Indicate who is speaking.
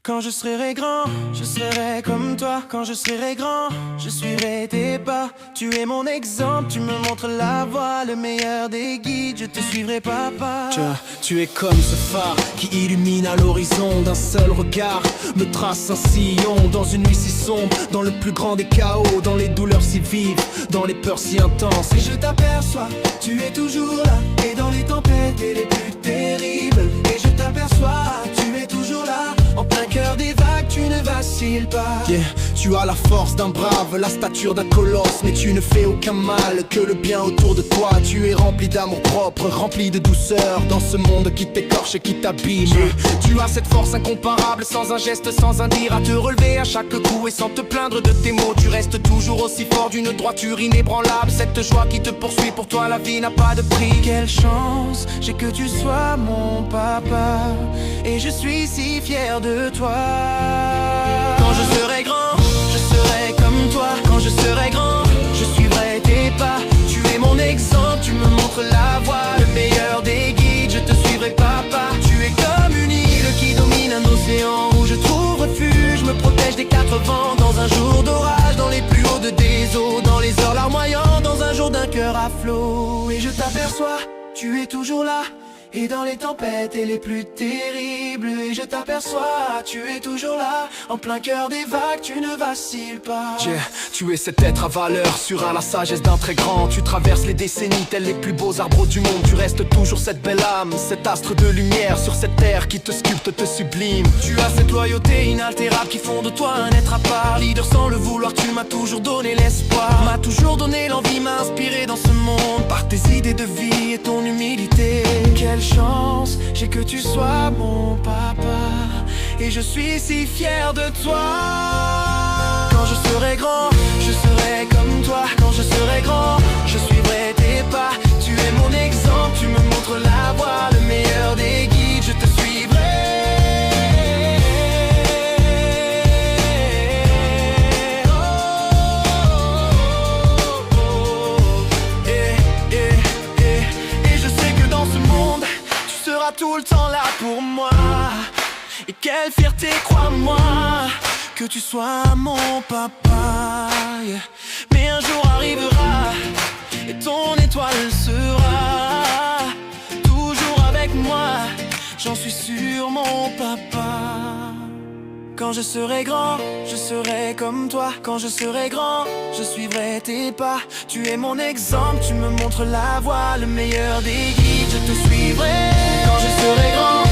Speaker 1: Quand je serai grand, je serai comme toi. Quand je serai grand, je suivrai tes pas. Tu es mon exemple, tu me montres la voie. Le meilleur des guides, je te suivrai papa.
Speaker 2: Tu es comme ce phare qui illumine à l'horizon. D'un seul regard me trace un sillon. Dans une nuit si sombre, dans le plus grand des chaos. Dans les douleurs si vives, dans les peurs si intenses.
Speaker 1: Et je t'aperçois, tu es toujours là. Et dans les tempêtes et les plus terribles. Et je t'aperçois, tu es toujours là. En plein cœur des vagues, tu ne vacilles pas.
Speaker 2: Tu as la force d'un brave, la stature d'un colosse. Mais tu ne fais aucun mal, que le bien autour de toi. Tu es rempli d'amour propre, rempli de douceur. Dans ce monde qui t'écorche et qui t'abîme. Tu as cette force incomparable, sans un geste, sans un dire. À te relever à chaque coup et sans te plaindre de tes mots. Tu restes toujours aussi fort, d'une droiture inébranlable. Cette joie qui te poursuit, pour toi la vie n'a pas de prix.
Speaker 1: Quelle chance, j'ai que tu sois mon papa. Et je suis si fier de toi. Quand je serai grand, je serai comme toi. Quand je serai grand, je suivrai tes pas. Tu es mon exemple, tu me montres la voie. Le meilleur des guides, je te suivrai papa. Tu es comme une île qui domine un océan où je trouve refuge, me protège des quatre vents. Dans un jour d'orage, dans les plus hauts des eaux, dans les heures larmoyantes, dans un jour d'un cœur à flot. Et je t'aperçois, tu es toujours là. Et dans les tempêtes et les plus terribles. Et je t'aperçois, tu es toujours là. En plein cœur des vagues, tu ne vacilles pas.
Speaker 2: Tu es cet être à valeur, sur la sagesse d'un très grand. Tu traverses les décennies, tels les plus beaux arbres du monde. Tu restes toujours cette belle âme, cet astre de lumière sur cette terre qui te sculpte, te sublime.
Speaker 1: Tu as cette loyauté inaltérable qui font de toi un être à part. Leader sans le vouloir, tu m'as toujours donné l'espoir. M'as toujours donné l'envie, m'a inspiré dans ce monde. Par tes idées de vie et ton humilité. Quelle chance, j'ai que tu sois mon papa. Et je suis si fier de toi. Quand je serai grand, je serai comme toi. Quand je serai grand, je suivrai tes pas. Tu es mon exemple, tu me montres la voie. Le meilleur des guides, je te suivrai. Tout le temps là pour moi. Et quelle fierté, crois-moi, que tu sois mon papa. Mais un jour arrivera et ton étoile sera toujours avec moi. J'en suis sûr, mon papa. Quand je serai grand, je serai comme toi. Quand je serai grand, je suivrai tes pas. Tu es mon exemple, tu me montres la voie. Le meilleur des guides, je te suivrai. Quand je serai grand,